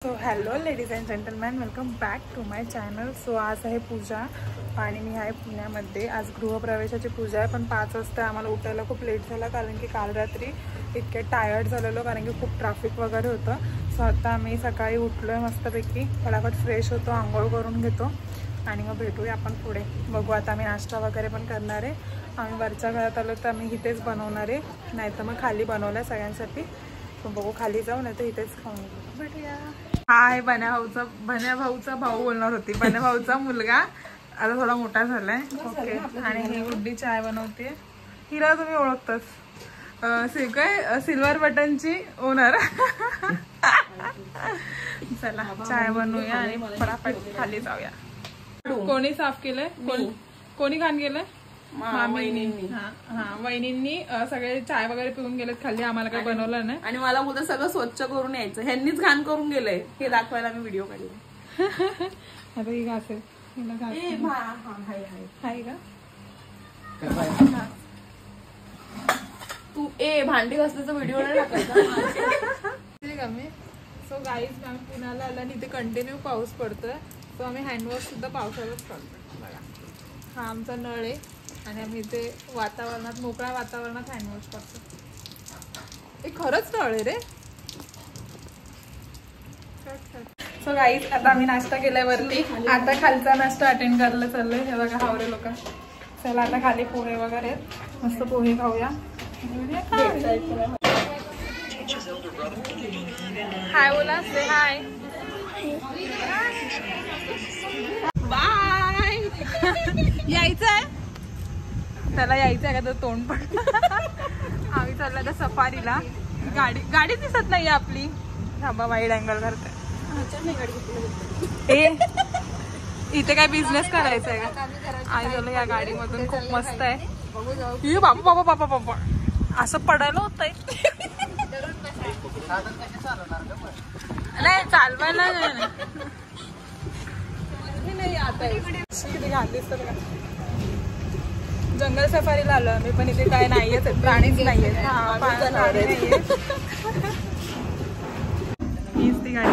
So hello ladies and gentleman, welcome back to my channel. So आज आहे पूजा आणि मी आहे पुण्यामध्ये. आज गृहप्रवेशाची पूजा आहे, पण 5 वाजता आम्हाला उठायला खूप लेट झाला कारण की काल रात्री इतके टायर्ड झालेलो कारण की खूप ट्रॅफिक वगैरे होतं. सो आता आम्ही सकाळी उठलो आहे मस्तपैकी, फटाफट फ्रेश होतो, आंघोळ करून घेतो आणि मग भेटूया आपण पुढे. बघू आता आम्ही नाश्ता वगैरे पण करणार आहे. आम्ही वरच्या घरात आलो तर आम्ही इथेच बनवणार आहे, नाही तर मग खाली बनवलं आहे सगळ्यांसाठी. तो बघू खाली जाऊ, नाही तर इथेच खाऊन भेटूया. हा आहे बन्या भाऊचा भाऊ बोलणार होती, बन्या भाऊचा मुलगा आता थोडा मोठा झालाय. ओके. आणि ही गुड्डी चाय बनवते. हिला तुम्ही ओळखताच, काय सिल्वर बटनची ओनर. चला चाय बनवूया आणि फटाफट खाली जाऊया. कोणी साफ केलंय? कोणी घाण केलंय? वहिनींनी. हा वहिनींनी सगळे चाय वगैरे पिऊन गेलेत खाली, आम्हाला काही बनवलं नाही. आणि मला उद्या सगळं स्वच्छ करून यायचं, ह्यांनीच घाण करून गेलंय हे दाखवायला मी व्हिडिओ काढले. आता ही घासेल हाय का तू भांडी घासल्याचा व्हिडिओ नाही टाकायचा मी. सो गाईज आम्ही पुण्याला आला आणि इथे कंटिन्यू पाऊस पडतोय. सो आम्ही हँडवॉश सुद्धा पावसाळ्यात करतो. बघा हा आमचा नळ आहे आणि आम्ही इथे वातावरणात, मोकळ्या वातावरणात हँडवॉश करतो. हे खरंच नळ आहे रे. सो गाईज आता आम्ही नाश्ता केलाय वरती, आता खालचा नाश्ता अटेंड करायला चाललोय. हे बघा हावरे लोक. चला आता खाली पोहे वगैरे मस्त पोहे खाऊया. हाय बोला, से हाय. बाय. यायचंय त्याला, यायचंय का तर तोंड पण. आम्ही चाललो आता सफारीला. गाडी दिसत नाहीये आपली. थांबा वाईड अँगल करते. इथे काय बिझनेस करायचा आहे का? आणि चलो या गाडीमधून खूप मस्त आहे. बाबा बाबा बाबा बाबा असं पडायला होतंय. नाही चालवायला नाही आता. जंगल सफारीला आलो आम्ही, पण इथे काय नाहीयेच, प्राणीच नाहीये. हीच ती गाडी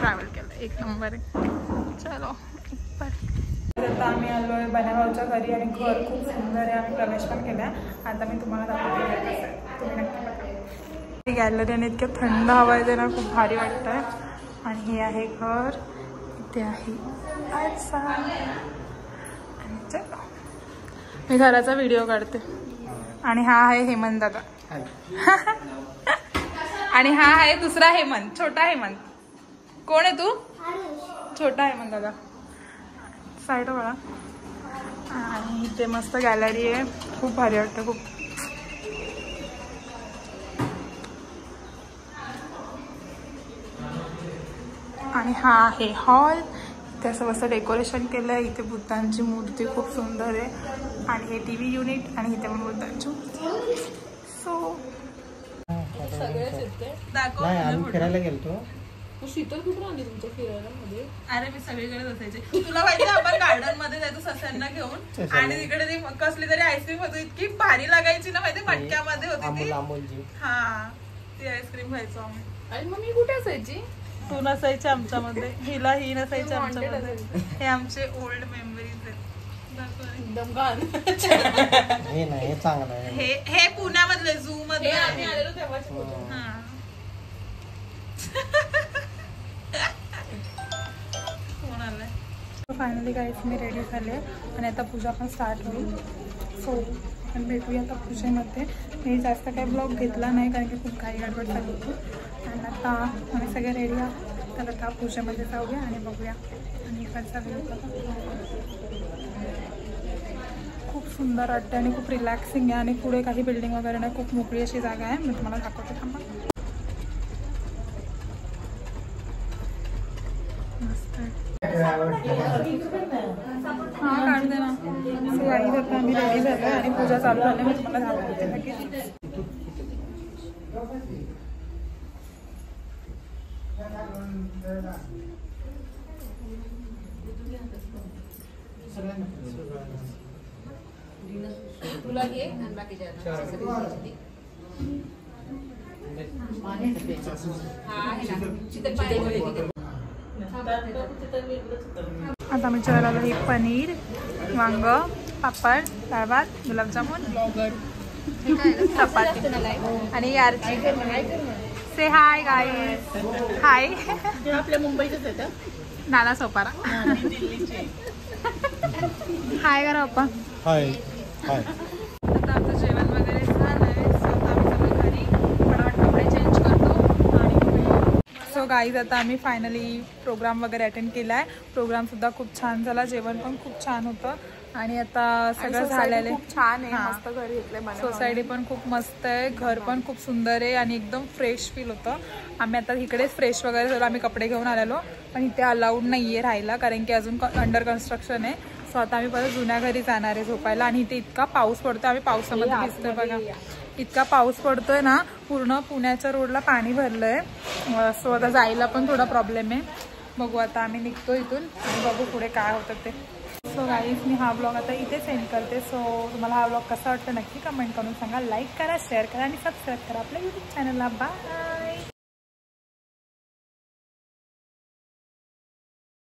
ट्रॅव्हल केलं, एक नंबर आहे. चलो आता आम्ही आलोय बन्याभाऊच्या घरी आणि घर खूप सुंदर आहे. आम्ही प्रवेश पण केलाय. आता मी तुम्हाला दाखवते, तुम्ही नक्की बघा. गॅलरी आणि इतक्या थंड हवा येते ना, खूप भारी वाटतंय. आणि हे आहे घर, इथे आहे चलो मी घराचा व्हिडिओ काढते. आणि हा आहे हेमंत दादा. आणि हा आहे दुसरा हेमंत, छोटा हेमंत. कोण आहे तू? छोटा हेमंत दादा. साईड बघा. आणि इथे मस्त गॅलरी आहे, खूप भारी वाटतं खूप. आणि हा आहे हॉल. इथे असं मस्त डेकोरेशन केलं आहे. इथे बुद्धांची मूर्ती खूप सुंदर आहे. आणि हे टीव्ही युनिट आणि इथे पण बुद्धांची मूर्ती. सो सगळेच येते दाखव. फिरायला गेलतो. शीतल कुठून आली तुमच्या फिरायला मध्ये? अरे मी सगळीकडेच असायचे. तुला माहिती आपण गार्डन मध्ये जायचो सस्यांना घेऊन, आणि तिकडे ती कसली तरी आईस्क्रीम होती, इतकी भारी लागायची ना माहिती, मटक्यामध्ये होती ती. हा ती आईस्क्रीम खायचो आम्ही. आणि मग मी कुठे असायची? तू नसायची आमच्यामध्ये, हिला ही नसायची आमच्यामध्ये. हे आमचे ओल्ड मेमरीज आहेत. एकदम गाण. हे चांगलं आहे. हे पुण्यामधले झू मध्ये आम्ही आलेलो तेव्हा. फायनली गाईस मी रेडी झाले आणि आता पूजा पण स्टार्ट होईल. सो आपण भेटूया आता पूजेमध्ये. मी जास्त काही ब्लॉग घेतला नाही कारण की खूप काही गडबड झाली होती. आणि आता आम्ही सगळे रेडी आहोत, तर आता पूजेमध्ये जाऊया आणि बघूया. आणि इकडचा व्ह्यू खूप सुंदर वाटतं आणि खूप रिलॅक्सिंग आहे. आणि पुढे काही बिल्डिंग वगैरे नाही, खूप मोकळी अशी जागा आहे. मी तुम्हाला दाखवते थांबा. हा काढू दे ना. सो गाडी आता आम्ही रेडी झालो आणि पूजा चालू झाली. मी तुम्हाला दाखवते नक्कीच. तुला घे आणि बाकीच्या हा आहे ना. आता आम्ही जेवायला आलो. ही पनीर, वांग, पापड, डाळ भात, गुलाबजामुन, चपाती आणि यारची. से हाय गाईस. हाय. आपल्या मुंबईचेच आहेत नाना सोपारा. हाय करा पप्पा. हाय हाय. आता आमचं जेवण वगैरे झालंय. सो आता आम्ही सगळं घरी फटाफट कपडे चेंज करतो आणि सो गाईज आता आम्ही फायनली प्रोग्राम वगैरे अटेंड केला आहे. प्रोग्रामसुद्धा खूप छान झाला. जेवण पण खूप छान होतं आणि आता सगळं झालेलं आहे. छान आहे. मस्त घर घेतलंय. सोसायटी पण खूप मस्त आहे. घर पण खूप सुंदर आहे आणि एकदम फ्रेश फील होतं. आम्ही आता इकडेच फ्रेश वगैरे झालो. आम्ही कपडे घेऊन आलेलो पण इथे अलाउड नाही आहे राहायला कारण की अजून अंडर कन्स्ट्रक्शन आहे. सो आता आम्ही परत जुन्या घरी जाणार आहे झोपायला. आणि इथे इतका पाऊस पडतोय. आम्ही पावसामध्ये दिसतोय बघा. इतका पाऊस पडतोय ना. पूर्ण पुण्याच्या रोडला पाणी भरलंय. सो आता जायला पण थोडा प्रॉब्लेम आहे. बघू आता आम्ही निघतो इथून आणि बघू पुढे काय होतं ते. सो गाईज मी हा ब्लॉग आता इथे सेंड करते. सो तुम्हाला हा ब्लॉग कसा वाटतं नक्की कमेंट करून सांगा. लाईक करा, शेअर करा आणि सबस्क्राईब करा आपल्या यूट्यूब चॅनलला. बाय.